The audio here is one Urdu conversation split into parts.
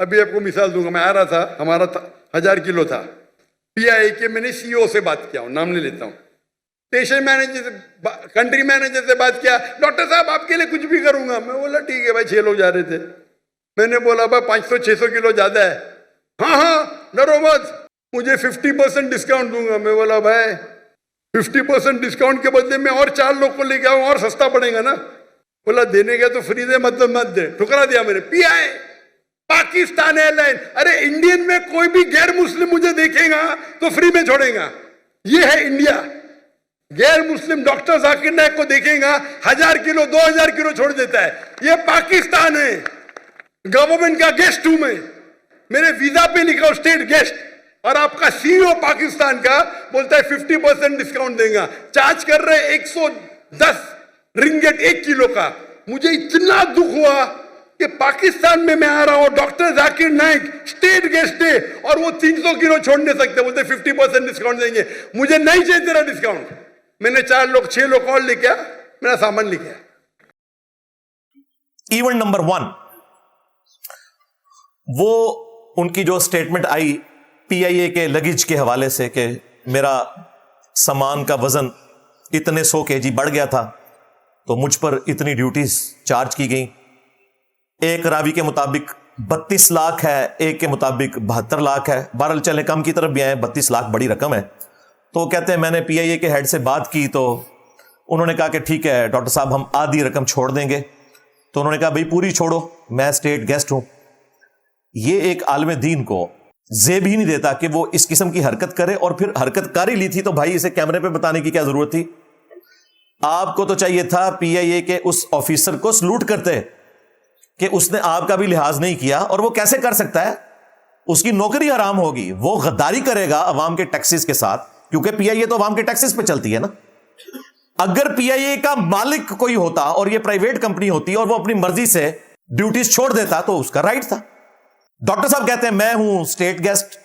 ابھی آپ کو مثال دوں گا، میں آ رہا تھا، ہمارا 1000 کلو تھا، PIA کے میں نے CEO سے بات کیا ہوں، نام نہیں لیتا ہوں، اسٹیشن مینیجر سے، کنٹری مینیجر سے بات کیا، ڈاکٹر صاحب آپ کے لیے کچھ بھی کروں گا. میں بولا ٹھیک ہے بھائی. 6 لوگ جا رہے تھے. میں نے بولا بھائی 500-600 کلو زیادہ ہے. ہاں ڈرو مت، مجھے 50% ڈسکاؤنٹ دوں گا. میں بولا بھائی 50% ڈسکاؤنٹ کے بدلے میں اور 4 لوگ کو لے کے آؤں اور سستا پڑے گا نا. بولا دینے کا تو فری دے، مت دے. ٹھکرا دیا میں نے. PI Pakistan airline. ارے انڈین میں کوئی بھی غیر مسلم مجھے دیکھے گا تو فری میں چھوڑے گا. یہ ہے انڈیا. غیر مسلم ڈاکٹر ذاکر نائک کو دیکھیں گا 1000 کلو 2000 کلو چھوڑ دیتا ہے. یہ پاکستان ہے. گورنمنٹ کا گیسٹ ہوں میں، میرے ویزا پہ لکھا ہو اسٹیٹ گیسٹ، اور آپ کا CEO پاکستان کا بولتا ہے 50% ڈسکاؤنٹ دیں گا. چارج کر رہے 110 رنگٹ 1 کلو کا. مجھے اتنا دکھ ہوا کہ پاکستان میں آ رہا ہوں، doctor Zakir Naik state guest ہے، اور وہ 300 کلو چھوڑ نہیں سکتے، بولتے 50% ڈسکاؤنٹ دیں گے. مجھے نہیں چاہیے تیرا ڈسکاؤنٹ. میں نے 6 لوگ اور لے کے میرا سامان لے کے. ایونٹ نمبر 1، وہ ان کی جو سٹیٹمنٹ آئی PIA کے لگیج کے حوالے سے کہ میرا سامان کا وزن اتنے 100 kg بڑھ گیا تھا تو مجھ پر اتنی ڈیوٹیز چارج کی گئیں. ایک راوی کے مطابق 32 لاکھ ہے، ایک کے مطابق 72 لاکھ ہے. بہرحال چلے کم کی طرف بھی آئے، 32 لاکھ بڑی رقم ہے. تو وہ کہتے ہیں میں نے PIA کے ہیڈ سے بات کی تو انہوں نے کہا کہ ٹھیک ہے ڈاکٹر صاحب ہم آدھی رقم چھوڑ دیں گے. تو انہوں نے کہا بھئی پوری چھوڑو، میں اسٹیٹ گیسٹ ہوں. یہ ایک عالم دین کو زیب ہی نہیں دیتا کہ وہ اس قسم کی حرکت کرے، اور پھر حرکت کاری لی تھی تو بھائی اسے کیمرے پہ بتانے کی کیا ضرورت تھی؟ آپ کو تو چاہیے تھا PIA کے اس آفیسر کو سلوٹ کرتے کہ اس نے آپ کا بھی لحاظ نہیں کیا. اور وہ کیسے کر سکتا ہے؟ اس کی نوکری حرام ہوگی، وہ غداری کرے گا عوام کے ٹیکسز کے ساتھ، کیونکہ PIA تو عوام کے ٹیکسز پہ چلتی ہے نا. اگر PIA کا مالک کوئی ہوتا اور یہ پرائیویٹ کمپنی ہوتی اور وہ اپنی مرضی سے ڈیوٹیز چھوڑ دیتا تو اس کا رائٹ تھا. ڈاکٹر صاحب کہتے ہیں میں ہوں اسٹیٹ گیسٹ.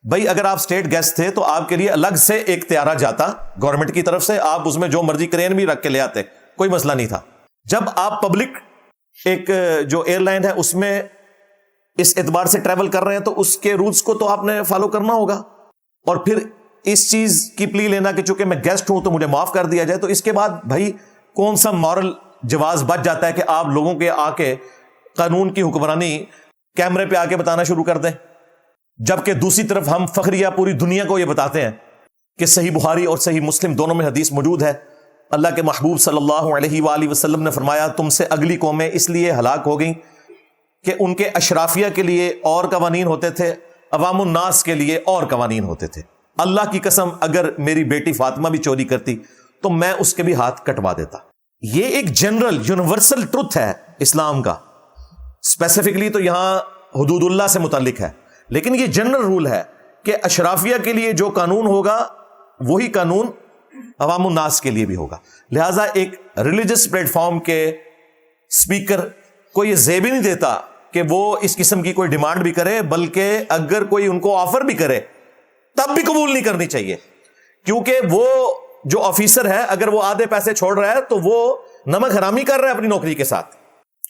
بھائی اگر آپ اسٹیٹ گیسٹ تھے تو آپ کے لیے الگ سے ایک اختیارہ جاتا گورنمنٹ کی طرف سے، آپ اس میں جو مرضی کرین بھی رکھ کے لے آتے، کوئی مسئلہ نہیں تھا. جب آپ پبلک ایک جو ایئر لائن ہے اس میں اس اعتبار سے ٹریول کر رہے ہیں تو اس کے رولز کو تو آپ نے فالو کرنا ہوگا. اور پھر اس چیز کی پلی لینا کہ چونکہ میں گیسٹ ہوں تو مجھے معاف کر دیا جائے، تو اس کے بعد بھائی کون سا مورل جواز بچ جاتا ہے کہ آپ لوگوں کے آ کے قانون کی حکمرانی کیمرے پہ آ کے بتانا شروع کر دیں، جبکہ دوسری طرف ہم فخریہ پوری دنیا کو یہ بتاتے ہیں کہ صحیح بخاری اور صحیح مسلم دونوں میں حدیث موجود ہے. اللہ کے محبوب صلی اللہ علیہ وآلہ وسلم نے فرمایا تم سے اگلی قومیں اس لیے ہلاک ہو گئیں کہ ان کے اشرافیہ کے لیے اور قوانین ہوتے تھے، عوام الناس کے لیے اور قوانین ہوتے تھے. اللہ کی قسم اگر میری بیٹی فاطمہ بھی چوری کرتی تو میں اس کے بھی ہاتھ کٹوا دیتا. یہ ایک جنرل یونیورسل ٹروتھ ہے اسلام کا. اسپیسیفکلی تو یہاں حدود اللہ سے متعلق ہے، لیکن یہ جنرل رول ہے کہ اشرافیہ کے لیے جو قانون ہوگا وہی قانون عوام الناس کے لیے بھی ہوگا. لہٰذا ایک ریلیجس پلیٹ فارم کے اسپیکر کو یہ زیب ہی نہیں دیتا کہ وہ اس قسم کی کوئی ڈیمانڈ بھی کرے، بلکہ اگر کوئی ان کو آفر بھی کرے تب بھی قبول نہیں کرنی چاہیے، کیونکہ وہ جو آفیسر ہے اگر وہ آدھے پیسے چھوڑ رہا ہے تو وہ نمک حرامی کر رہا ہے اپنی نوکری کے ساتھ.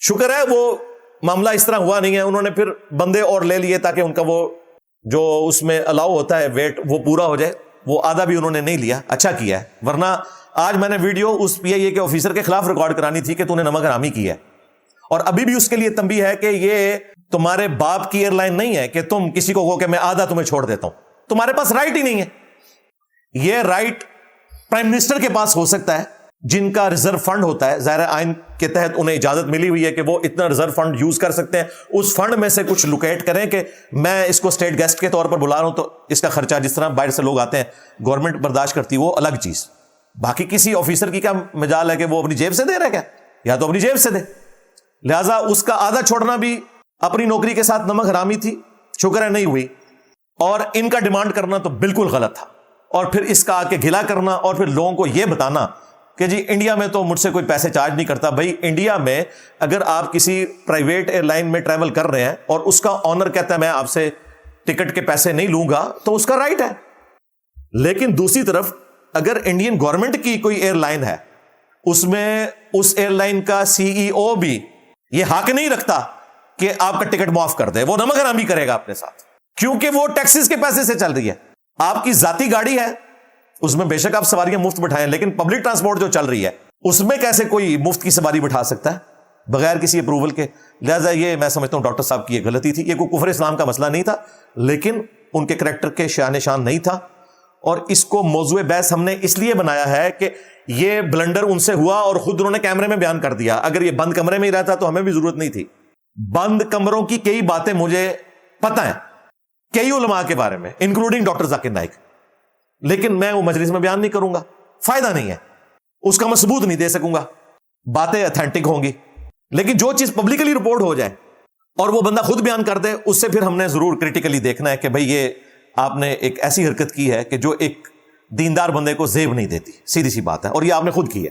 شکر ہے وہ معاملہ اس طرح ہوا نہیں ہے، انہوں نے پھر بندے اور لے لیے تاکہ ان کا وہ جو اس میں الاؤ ہوتا ہے ویٹ وہ پورا ہو جائے. وہ آدھا بھی انہوں نے نہیں لیا، اچھا کیا ہے. ورنہ آج میں نے ویڈیو اس PIA کے آفیسر کے خلاف ریکارڈ کرانی تھی کہ تو نے نمک حرامی کی ہے. اور ابھی بھی اس کے لیے تنبیہ ہے کہ یہ تمہارے باپ کی ایئر لائن نہیں ہے کہ تم کسی کو کہو کہ میں آدھا تمہیں چھوڑ دیتا ہوں. تمہارے پاس رائٹ ہی نہیں ہے. یہ رائٹ پرائم منسٹر کے پاس ہو سکتا ہے جن کا ریزرو فنڈ ہوتا ہے. ظاہر آئین کے تحت انہیں اجازت ملی ہوئی ہے کہ وہ اتنا ریزرو فنڈ یوز کر سکتے ہیں. اس فنڈ میں سے کچھ لوکیٹ کریں کہ میں اس کو اسٹیٹ گیسٹ کے طور پر بلا رہا ہوں تو اس کا خرچہ جس طرح باہر سے لوگ آتے ہیں گورنمنٹ برداشت کرتی ہے، وہ الگ چیز. باقی کسی آفیسر کی کیا مجال ہے کہ وہ اپنی جیب سے دے رہا ہے؟ کیا یا تو اپنی جیب سے دے. لہٰذا اس کا آدھا چھوڑنا بھی اپنی نوکری کے ساتھ نمک حرامی تھی. شکر ہے نہیں ہوئی. اور ان کا ڈیمانڈ کرنا تو بالکل غلط تھا. اور پھر اس کا آ کے گلا کرنا اور پھر لوگوں کو یہ بتانا کہ جی انڈیا میں تو مجھ سے کوئی پیسے چارج نہیں کرتا. بھائی انڈیا میں اگر آپ کسی پرائیویٹ ایئر لائن میں ٹریول کر رہے ہیں اور اس کا آنر کہتا ہے میں آپ سے ٹکٹ کے پیسے نہیں لوں گا تو اس کا رائٹ ہے. لیکن دوسری طرف اگر انڈین گورنمنٹ کی کوئی ایئر لائن ہے اس میں اس ایئر لائن کا CEO بھی یہ حق نہیں رکھتا کہ آپ کا ٹکٹ معاف کر دے, وہ نمک حرامی کرے گا اپنے ساتھ, کیونکہ وہ ٹیکسز کے پیسے سے چل رہی ہے. آپ کی ذاتی گاڑی ہے, اس میں بے شک آپ سواریاں مفت بٹھائیں, لیکن پبلک ٹرانسپورٹ جو چل رہی ہے اس میں کیسے کوئی مفت کی سواری بٹھا سکتا ہے بغیر کسی اپروول کے؟ لہٰذا یہ میں سمجھتا ہوں ڈاکٹر صاحب کی یہ غلطی تھی. یہ کوئی کفر اسلام کا مسئلہ نہیں تھا, لیکن ان کے کریکٹر کے شان شان نہیں تھا, اور اس کو موضوع بحث ہم نے اس لیے بنایا ہے کہ یہ بلنڈر ان سے ہوا اور خود انہوں نے کیمرے میں بیان کر دیا. اگر یہ بند کمرے میں ہی رہتا تو ہمیں بھی ضرورت نہیں تھی. بند کمروں کی کئی باتیں مجھے پتہ ہیں کئی علماء کے بارے میں, انکلوڈنگ ڈاکٹر ذاکر نائک, لیکن میں وہ مجلس میں بیان نہیں کروں گا, فائدہ نہیں ہے, اس کا میں ثبوت نہیں دے سکوں گا. باتیں اتھینٹک ہوں گی, لیکن جو چیز پبلکلی رپورٹ ہو جائے اور وہ بندہ خود بیان کر دے, اس سے پھر ہم نے ضرور کریٹیکلی دیکھنا ہے کہ بھئی یہ آپ نے ایک ایسی حرکت کی ہے کہ جو ایک دیندار بندے کو زیب نہیں دیتی, سیدھی سی بات ہے, اور یہ آپ نے خود کی ہے.